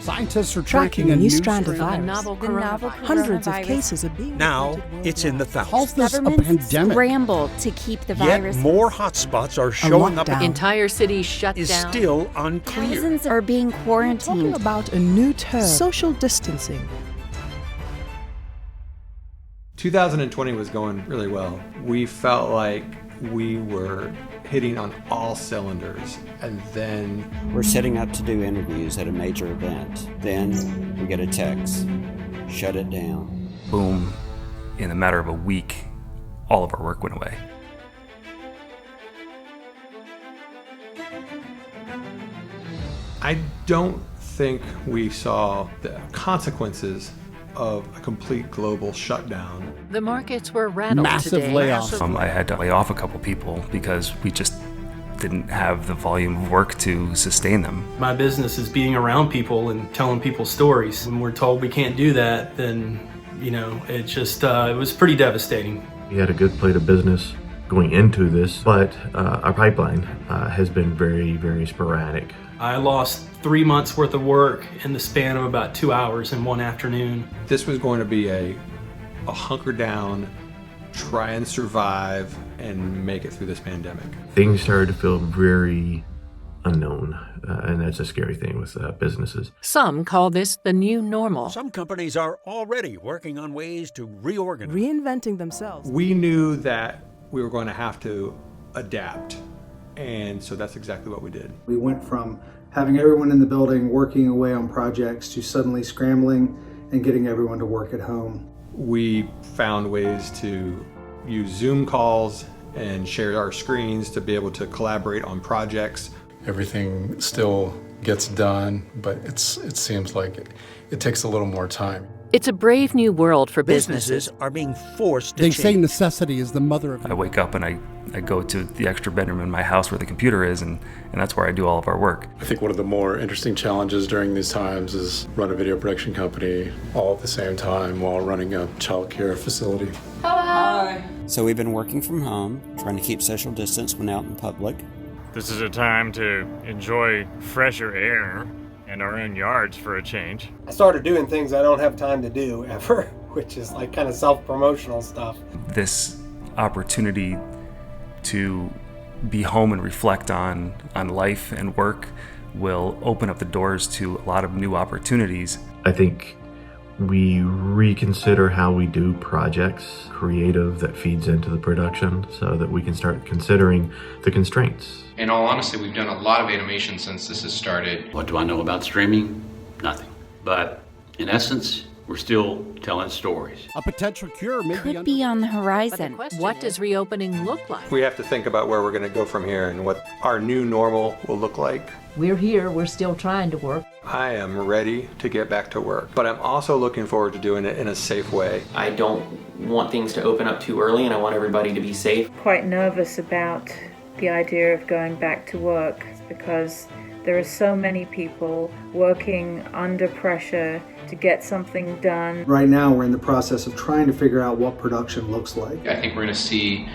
Scientists are tracking a new strand of virus. novel coronavirus. Hundreds of cases are being Now reported it's in the Calls thousands. this a Governments pandemic. scramble to keep the Yet virus. more hotspots are showing up. lockdown. Entire cities shut Is down. still unclear. Thousands are being Talking quarantined. about a new term, social distancing. 2020 was going really well. We felt like we were hitting on all cylinders, and then We're setting up to do interviews at a major event. Then we get a text, shut it down. Boom, in a matter of a week, all of our work went away. I don't think we saw the consequences of a complete global shutdown. The markets were rattled Massive today. layoffs. I had to lay off a couple people because we just didn't have the volume of work to sustain them. My business is being around people and telling people stories. When we're told we can't do that, then, it just, it was pretty devastating. We had a good plate of business going into this, but our pipeline has been very, very sporadic. I lost 3 months worth of work in the span of about 2 hours in one afternoon. This was going to be a hunker down, try and survive, and make it through this pandemic. Things started to feel very unknown, and that's a scary thing with businesses. Some call this the new normal. Some companies are already working on ways to reorganize. Reinventing themselves. We knew that we were going to have to adapt, and so that's exactly what we did. We went from having everyone in the building working away on projects to suddenly scrambling and getting everyone to work at home. We found ways to use Zoom calls and share our screens to be able to collaborate on projects. Everything still gets done, but it seems like it takes a little more time. It's a brave new world for businesses. Businesses are being forced to They change. say necessity is the mother of I wake up and I go to the extra bedroom in my house where the computer is, and that's where I do all of our work. I think one of the more interesting challenges during these times is run a video production company all at the same time while running a child care facility. So we've been working from home, trying to keep social distance when out in public. This is a time to enjoy fresher air and our own yards for a change. I started doing things I don't have time to do ever, which is like kind of self-promotional stuff. This opportunity to be home and reflect on life and work will open up the doors to a lot of new opportunities. I think we reconsider how we do projects, creative that feeds into the production, so that we can start considering the constraints. In all honesty, we've done a lot of animation since this has started. What do I know about streaming? Nothing. But in essence, we're still telling stories. A potential cure Could be on the horizon. What does reopening look like? We have to think about where we're going to go from here and what our new normal will look like. We're here, we're still trying to work. I am ready to get back to work, but I'm also looking forward to doing it in a safe way. I don't want things to open up too early, and I want everybody to be safe. Quite nervous about the idea of going back to work because there are so many people working under pressure to get something done. Right now, we're in the process of trying to figure out what production looks like. I think we're going to see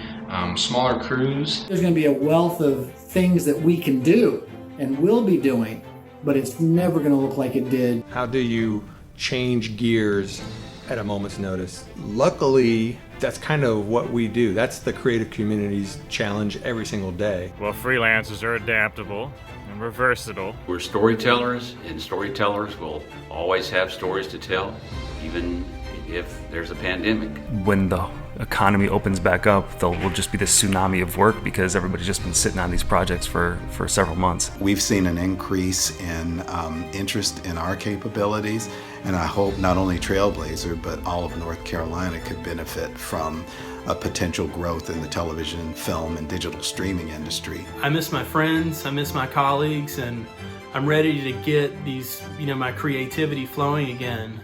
smaller crews. There's going to be a wealth of things that we can do and will be doing, but it's never going to look like it did. How do you change gears at a moment's notice? Luckily, that's kind of what we do. That's the creative community's challenge every single day. Well, freelancers are adaptable and we're versatile. We're storytellers, and storytellers will always have stories to tell, even if there's a pandemic. When the economy opens back up, there will just be this tsunami of work because everybody's just been sitting on these projects for several months. We've seen an increase in interest in our capabilities, and I hope not only Trailblazer, but all of North Carolina could benefit from a potential growth in the television, film, and digital streaming industry. I miss my friends, I miss my colleagues, and I'm ready to get these, my creativity flowing again.